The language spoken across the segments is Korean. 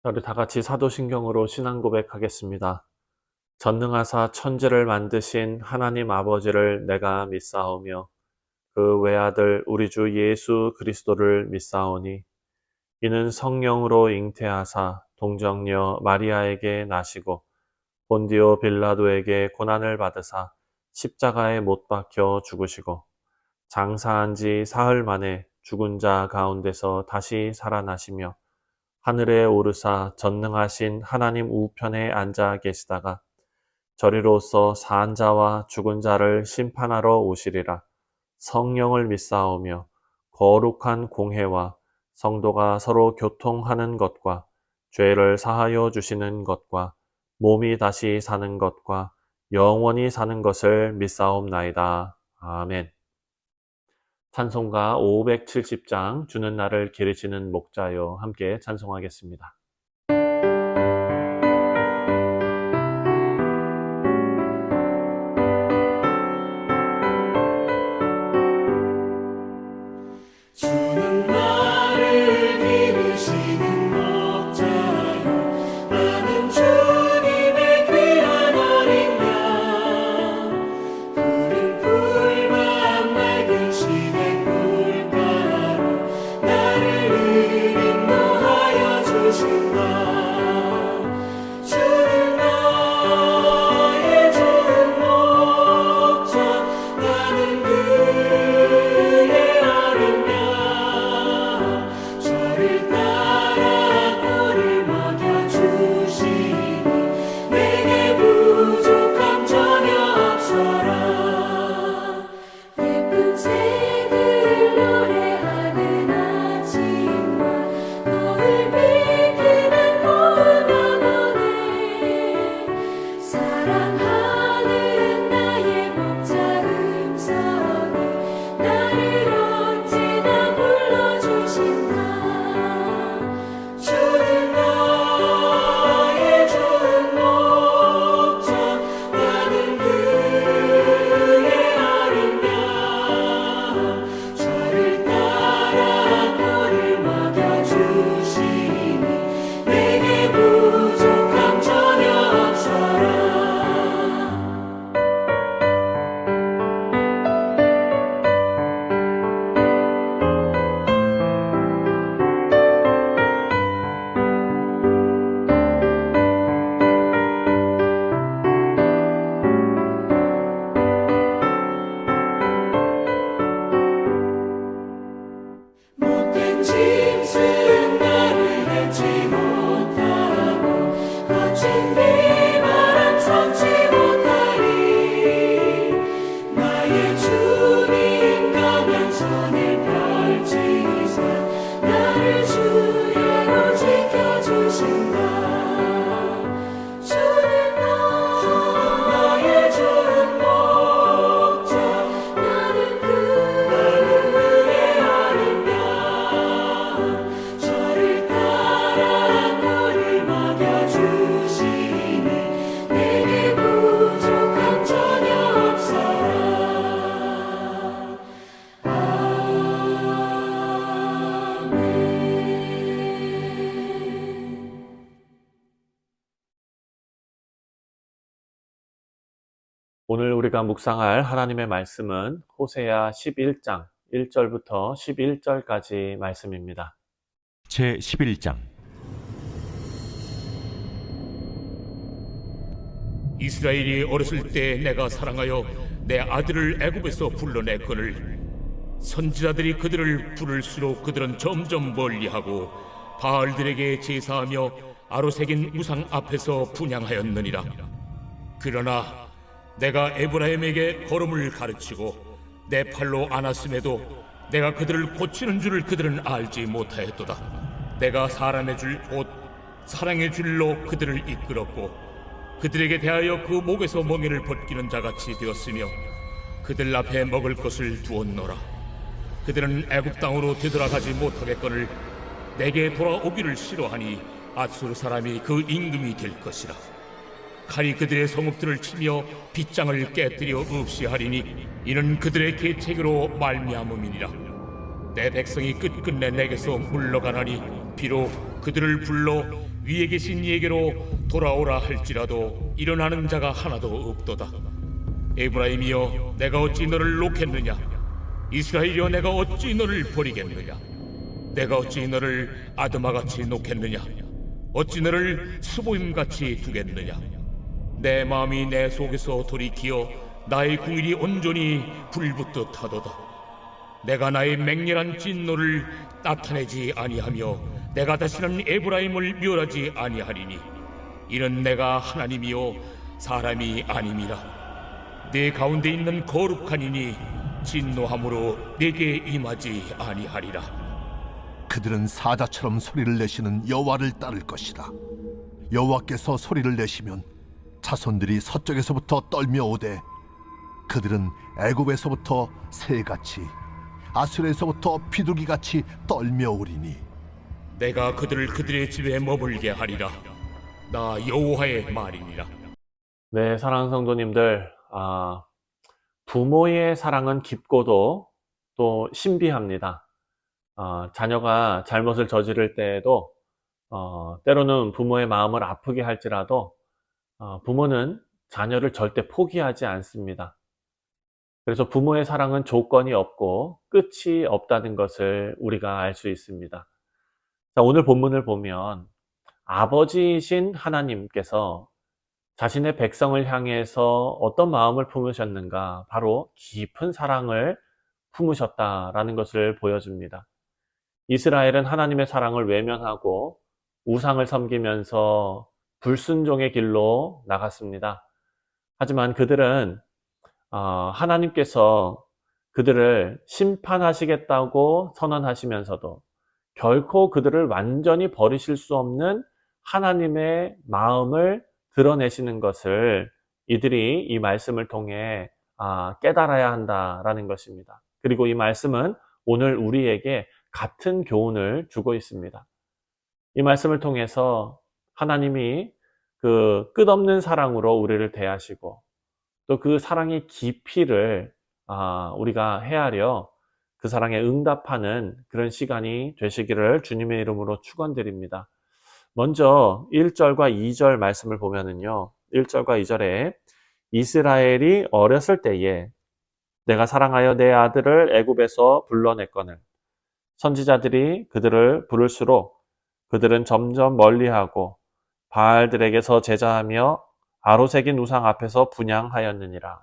우리 다 같이 사도신경으로 신앙 고백하겠습니다. 전능하사 천지를 만드신 하나님 아버지를 내가 믿사오며 그 외아들 우리 주 예수 그리스도를 믿사오니 이는 성령으로 잉태하사 동정녀 마리아에게 나시고 본디오 빌라도에게 고난을 받으사 십자가에 못 박혀 죽으시고 장사한 지 사흘 만에 죽은 자 가운데서 다시 살아나시며 하늘에 오르사 전능하신 하나님 우편에 앉아 계시다가 저리로서 산 자와 죽은 자를 심판하러 오시리라. 성령을 믿사오며 거룩한 공회와 성도가 서로 교통하는 것과 죄를 사하여 주시는 것과 몸이 다시 사는 것과 영원히 사는 것을 믿사옵나이다. 아멘. 찬송가 570장 주는 나를 기르시는 목자여 함께 찬송하겠습니다. 주는 나를 기르시는 목자여 나는 주님의 귀한 어린 양 푸른 풀만 맑은 시냇 물가로 나를 인도하여 주신다. 주는 나의 좋은 목자 나는 그의 어린 양 저를 따라 꼴을 먹여주시니 내게 부족함 전혀 없어라. 예쁜 새들 노래하는 아침과 너를 비키는 고운 영혼에 사랑하는 나의 목자 음성이 나를 언제나 불러주신다. 주는 나의 좋은 목자 나는 그의 어린 양 저를 따라 꼴을 먹여주시니 내게 부족함 전혀 없어라. 못된 짐승 나를 밟지 못하고 거친 비바람 섞지 못하리. 나의 주님 가면 손을 펼치사 나를 주야로 지켜주신다. 주는 나의 좋은 목자 나는 그의 어린 양 저를 따라 꼴을 먹여주시니 내게 부족함 전혀 없어라. 아멘. 오늘 우리가 묵상할 하나님의 말씀은 호세아 11장 1절부터 11절까지 말씀입니다. 제 11장. 이스라엘이 어렸을 때 내가 사랑하여 내 아들을 애굽에서 불러냈거늘 선지자들이 그들을 부를수록 그들은 점점 멀리하고 바알들에게 제사하며 아로새긴 우상 앞에서 분향하였느니라. 그러나 내가 에브라임에게 걸음을 가르치고 내 팔로 안았음에도 내가 그들을 고치는 줄을 그들은 알지 못하였도다. 내가 사람의 줄 곧 사랑의 줄로 그들을 이끌었고 그들에게 대하여 그 목에서 멍에를 벗기는 자같이 되었으며 그들 앞에 먹을 것을 두었노라. 그들은 애굽 땅으로 되돌아가지 못하겠거늘 내게 돌아오기를 싫어하니 앗수르 사람이 그 임금이 될 것이라. 칼이 그들의 성읍들을 치며 빗장을 깨뜨려 없이 하리니 이는 그들의 계책으로 말미암음이니라. 내 백성이 끝끝내 내게서 물러가나니 비록 그들을 불러 위에 계신 이에게로 돌아오라 할지라도 일어나는 자가 하나도 없도다. 에브라임이여, 내가 어찌 너를 놓겠느냐? 이스라엘이여, 내가 어찌 너를 버리겠느냐? 내가 어찌 너를 아드마같이 놓겠느냐? 어찌 너를 스보임같이 두겠느냐? 내 마음이 내 속에서 돌이키어 나의 궁일이 온전히 불붙듯 하도다. 내가 나의 맹렬한 진노를 나타내지 아니하며 내가 다시는 에브라임을 멸하지 아니하리니 이는 내가 하나님이요 사람이 아님이라. 내 가운데 있는 거룩한 이니 진노함으로 내게 임하지 아니하리라. 그들은 사자처럼 소리를 내시는 여호와를 따를 것이다. 여호와께서 소리를 내시면 자손들이 서쪽에서부터 떨며 오되 그들은 애굽에서부터 새같이 아수르에서부터 비둘기같이 떨며 오리니 내가 그들을 그들의 집에 머물게 하리라. 나 여호와의 말이니라. 네, 사랑하는 성도님들, 부모의 사랑은 깊고도 또 신비합니다. 자녀가 잘못을 저지를 때에도 때로는 부모의 마음을 아프게 할지라도 부모는 자녀를 절대 포기하지 않습니다. 그래서 부모의 사랑은 조건이 없고 끝이 없다는 것을 우리가 알 수 있습니다. 자, 오늘 본문을 보면 아버지이신 하나님께서 자신의 백성을 향해서 어떤 마음을 품으셨는가? 바로 깊은 사랑을 품으셨다라는 것을 보여줍니다. 이스라엘은 하나님의 사랑을 외면하고 우상을 섬기면서 불순종의 길로 나갔습니다. 하지만 그들은 하나님께서 그들을 심판하시겠다고 선언하시면서도 결코 그들을 완전히 버리실 수 없는 하나님의 마음을 드러내시는 것을 이들이 이 말씀을 통해 깨달아야 한다라는 것입니다. 그리고 이 말씀은 오늘 우리에게 같은 교훈을 주고 있습니다. 이 말씀을 통해서 하나님이 그 끝없는 사랑으로 우리를 대하시고 또 그 사랑의 깊이를 우리가 헤아려 그 사랑에 응답하는 그런 시간이 되시기를 주님의 이름으로 축원드립니다. 먼저 1절과 2절 말씀을 보면은요. 1절과 2절에 이스라엘이 어렸을 때에 내가 사랑하여 내 아들을 애굽에서 불러냈거늘 선지자들이 그들을 부를수록 그들은 점점 멀리하고 바알들에게서 제자하며 아로새긴 우상 앞에서 분향하였느니라.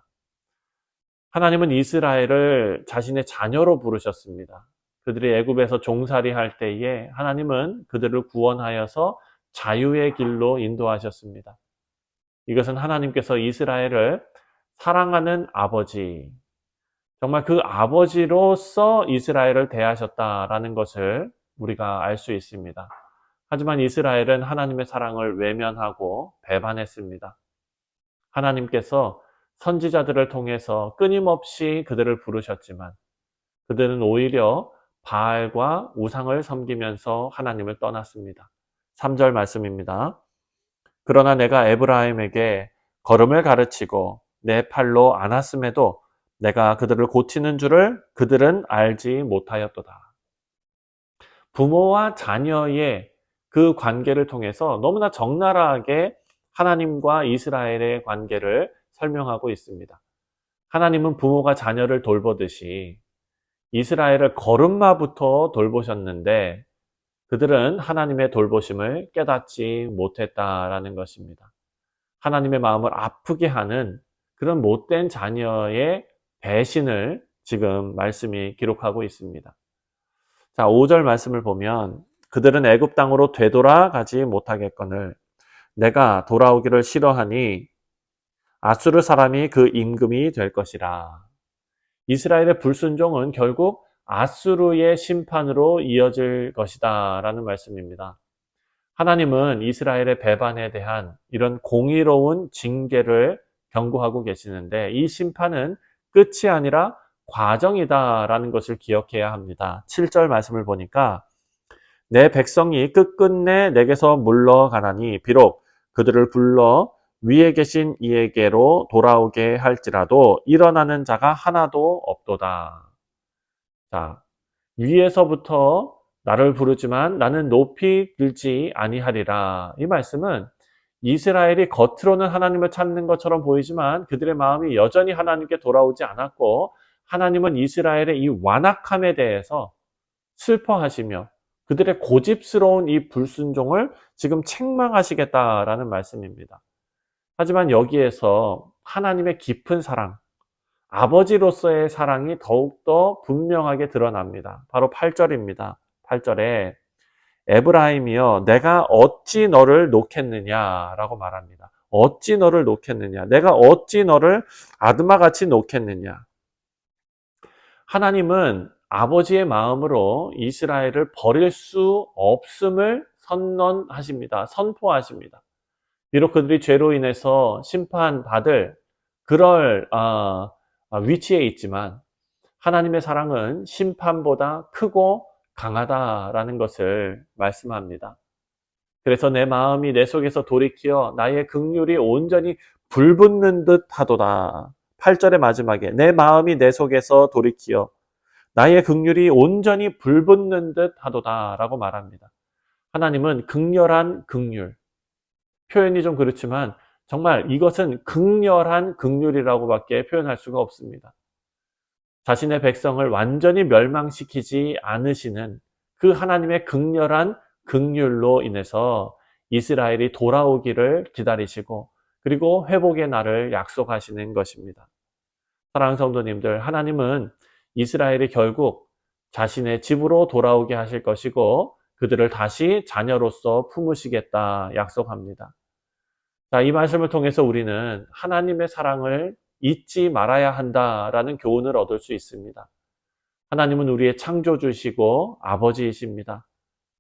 하나님은 이스라엘을 자신의 자녀로 부르셨습니다. 그들이 애굽에서 종살이 할 때에 하나님은 그들을 구원하여서 자유의 길로 인도하셨습니다. 이것은 하나님께서 이스라엘을 사랑하는 아버지, 정말 그 아버지로서 이스라엘을 대하셨다라는 것을 우리가 알 수 있습니다. 하지만 이스라엘은 하나님의 사랑을 외면하고 배반했습니다. 하나님께서 선지자들을 통해서 끊임없이 그들을 부르셨지만 그들은 오히려 바알과 우상을 섬기면서 하나님을 떠났습니다. 3절 말씀입니다. 그러나 내가 에브라임에게 걸음을 가르치고 내 팔로 안았음에도 내가 그들을 고치는 줄을 그들은 알지 못하였도다. 부모와 자녀의 그 관계를 통해서 너무나 적나라하게 하나님과 이스라엘의 관계를 설명하고 있습니다. 하나님은 부모가 자녀를 돌보듯이 이스라엘을 걸음마부터 돌보셨는데 그들은 하나님의 돌보심을 깨닫지 못했다라는 것입니다. 하나님의 마음을 아프게 하는 그런 못된 자녀의 배신을 지금 말씀이 기록하고 있습니다. 자, 5절 말씀을 보면 그들은 애굽 땅으로 되돌아가지 못하겠거늘 내가 돌아오기를 싫어하니 아수르 사람이 그 임금이 될 것이라. 이스라엘의 불순종은 결국 아수르의 심판으로 이어질 것이다 라는 말씀입니다. 하나님은 이스라엘의 배반에 대한 이런 공의로운 징계를 경고하고 계시는데 이 심판은 끝이 아니라 과정이다라는 것을 기억해야 합니다. 7절 말씀을 보니까 내 백성이 끝끝내 내게서 물러가나니 비록 그들을 불러 위에 계신 이에게로 돌아오게 할지라도 일어나는 자가 하나도 없도다. 자, 위에서부터 나를 부르지만 나는 높이 들지 아니하리라. 이 말씀은 이스라엘이 겉으로는 하나님을 찾는 것처럼 보이지만 그들의 마음이 여전히 하나님께 돌아오지 않았고, 하나님은 이스라엘의 이 완악함에 대해서 슬퍼하시며 그들의 고집스러운 이 불순종을 지금 책망하시겠다라는 말씀입니다. 하지만 여기에서 하나님의 깊은 사랑, 아버지로서의 사랑이 더욱더 분명하게 드러납니다. 바로 8절입니다. 8절에 에브라임이여 내가 어찌 너를 놓겠느냐라고 말합니다. 어찌 너를 놓겠느냐. 내가 어찌 너를 아드마같이 놓겠느냐. 하나님은 아버지의 마음으로 이스라엘을 버릴 수 없음을 선언하십니다. 선포하십니다. 비록 그들이 죄로 인해서 심판받을 그럴 위치에 있지만 하나님의 사랑은 심판보다 크고 강하다라는 것을 말씀합니다. 그래서 내 마음이 내 속에서 돌이키어 나의 긍휼이 온전히 불붙는 듯 하도다. 8절의 마지막에 내 마음이 내 속에서 돌이키어 나의 긍휼이 온전히 불붙는 듯 하도다 라고 말합니다. 하나님은 극렬한 긍휼, 표현이 좀 그렇지만 정말 이것은 극렬한 긍휼이라고밖에 표현할 수가 없습니다. 자신의 백성을 완전히 멸망시키지 않으시는 그 하나님의 극렬한 긍휼로 인해서 이스라엘이 돌아오기를 기다리시고 그리고 회복의 날을 약속하시는 것입니다. 사랑하는 성도님들, 하나님은 이스라엘이 결국 자신의 집으로 돌아오게 하실 것이고 그들을 다시 자녀로서 품으시겠다 약속합니다. 자, 이 말씀을 통해서 우리는 하나님의 사랑을 잊지 말아야 한다라는 교훈을 얻을 수 있습니다. 하나님은 우리의 창조주시고 아버지이십니다.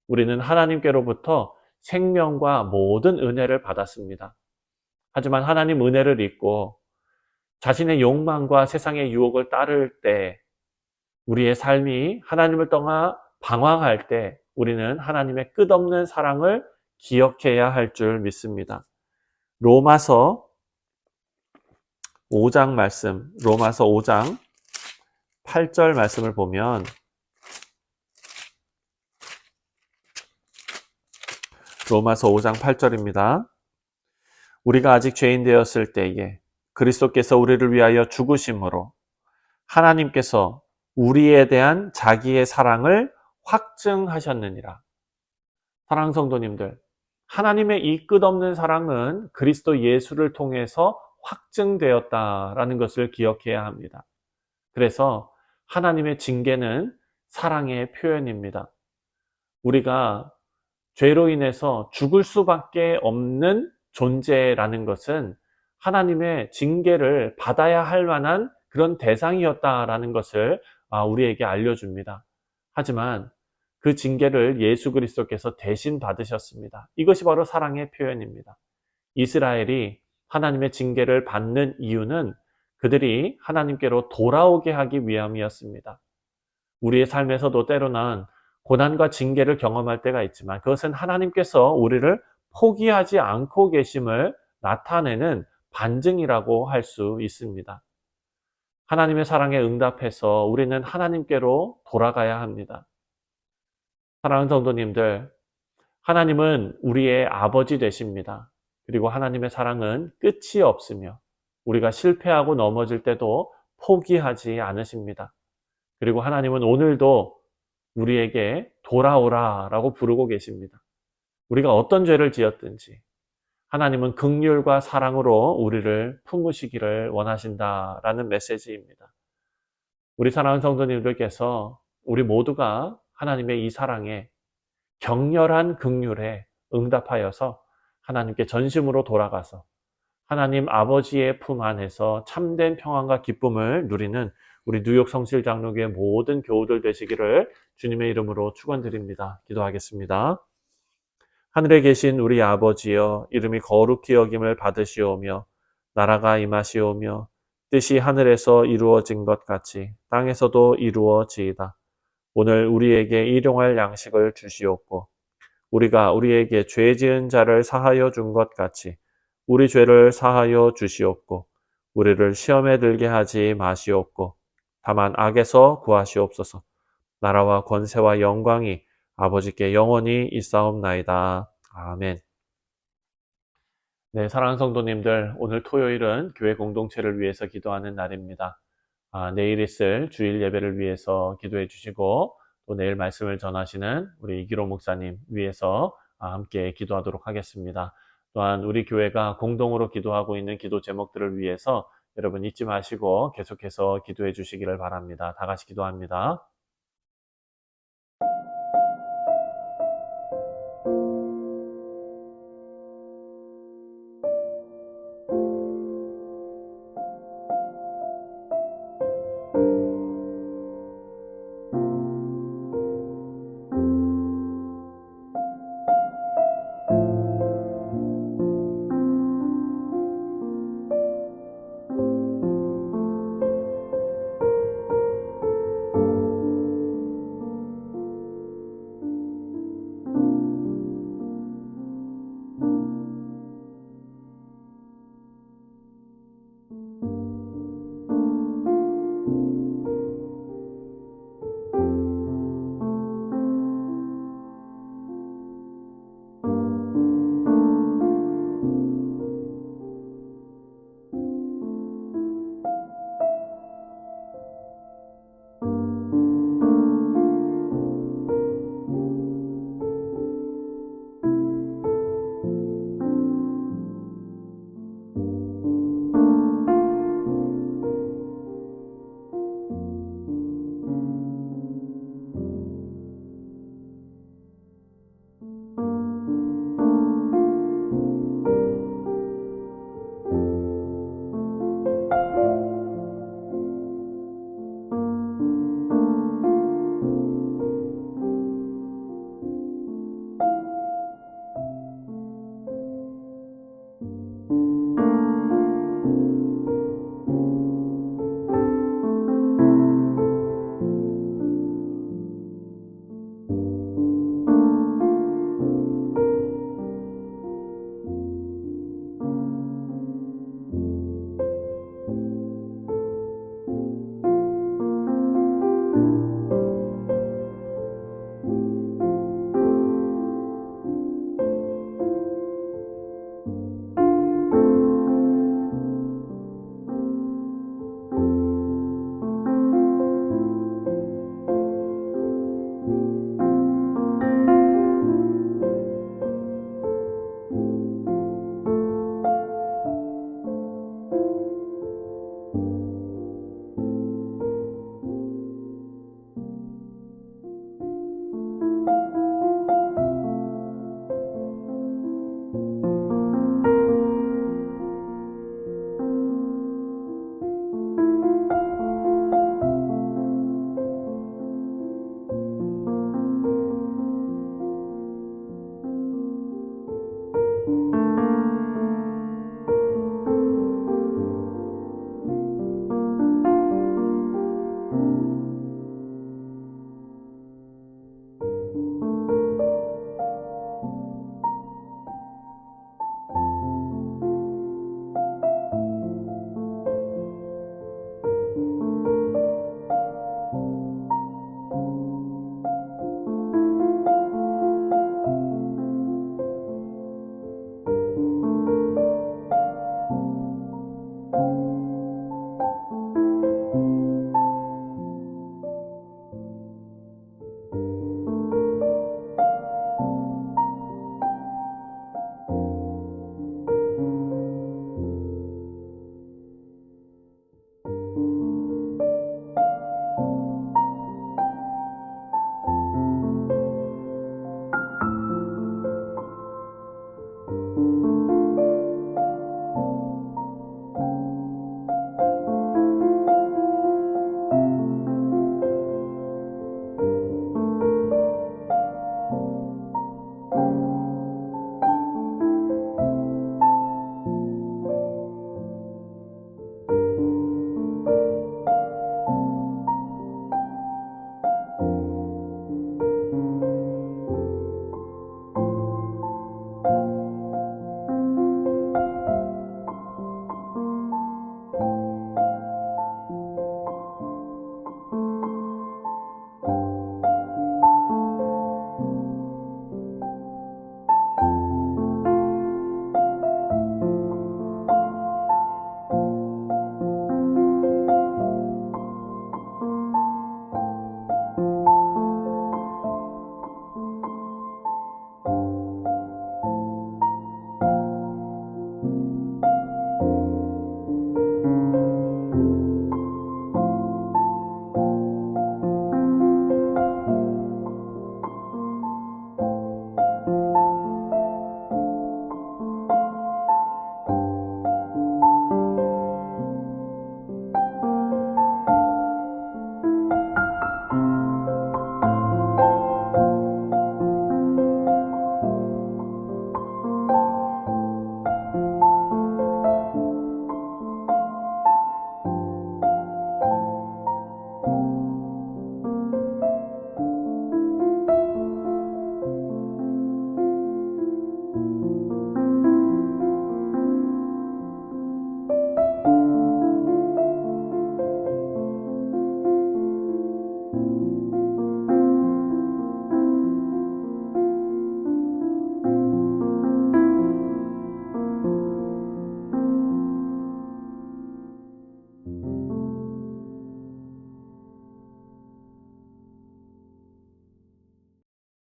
우리는 하나님께로부터 생명과 모든 은혜를 받았습니다. 하지만 하나님 은혜를 잊고 자신의 욕망과 세상의 유혹을 따를 때, 우리의 삶이 하나님을 떠나 방황할 때 우리는 하나님의 끝없는 사랑을 기억해야 할 줄 믿습니다. 로마서 5장 말씀, 로마서 5장 8절 말씀을 보면 로마서 5장 8절입니다. 우리가 아직 죄인 되었을 때에 그리스도께서 우리를 위하여 죽으심으로 하나님께서 우리에 대한 자기의 사랑을 확증하셨느니라. 사랑하는 성도님들, 하나님의 이 끝없는 사랑은 그리스도 예수를 통해서 확증되었다라는 것을 기억해야 합니다. 그래서 하나님의 징계는 사랑의 표현입니다. 우리가 죄로 인해서 죽을 수밖에 없는 존재라는 것은 하나님의 징계를 받아야 할 만한 그런 대상이었다라는 것을 우리에게 알려줍니다. 하지만 그 징계를 예수 그리스도께서 대신 받으셨습니다. 이것이 바로 사랑의 표현입니다. 이스라엘이 하나님의 징계를 받는 이유는 그들이 하나님께로 돌아오게 하기 위함이었습니다. 우리의 삶에서도 때로는 고난과 징계를 경험할 때가 있지만 그것은 하나님께서 우리를 포기하지 않고 계심을 나타내는 반증이라고 할 수 있습니다. 하나님의 사랑에 응답해서 우리는 하나님께로 돌아가야 합니다. 사랑하는 성도님들, 하나님은 우리의 아버지 되십니다. 그리고 하나님의 사랑은 끝이 없으며 우리가 실패하고 넘어질 때도 포기하지 않으십니다. 그리고 하나님은 오늘도 우리에게 돌아오라 라고 부르고 계십니다. 우리가 어떤 죄를 지었든지 하나님은 긍휼과 사랑으로 우리를 품으시기를 원하신다라는 메시지입니다. 우리 사랑하는 성도님들께서 우리 모두가 하나님의 이 사랑에 격렬한 긍휼에 응답하여서 하나님께 전심으로 돌아가서 하나님 아버지의 품 안에서 참된 평안과 기쁨을 누리는 우리 뉴욕 성실 장로교의 모든 교우들 되시기를 주님의 이름으로 축원드립니다. 기도하겠습니다. 하늘에 계신 우리 아버지여, 이름이 거룩히 여김을 받으시오며 나라가 임하시오며 뜻이 하늘에서 이루어진 것 같이 땅에서도 이루어지이다. 오늘 우리에게 일용할 양식을 주시옵고 우리가 우리에게 죄 지은 자를 사하여 준 것 같이 우리 죄를 사하여 주시옵고 우리를 시험에 들게 하지 마시옵고 다만 악에서 구하시옵소서. 나라와 권세와 영광이 아버지께 영원히 있사옵나이다. 아멘. 네, 사랑하는 성도님들, 오늘 토요일은 교회 공동체를 위해서 기도하는 날입니다. 내일 있을 주일 예배를 위해서 기도해 주시고, 또 내일 말씀을 전하시는 우리 이기로 목사님 위해서 함께 기도하도록 하겠습니다. 또한 우리 교회가 공동으로 기도하고 있는 기도 제목들을 위해서 여러분 잊지 마시고 계속해서 기도해 주시기를 바랍니다. 다 같이 기도합니다.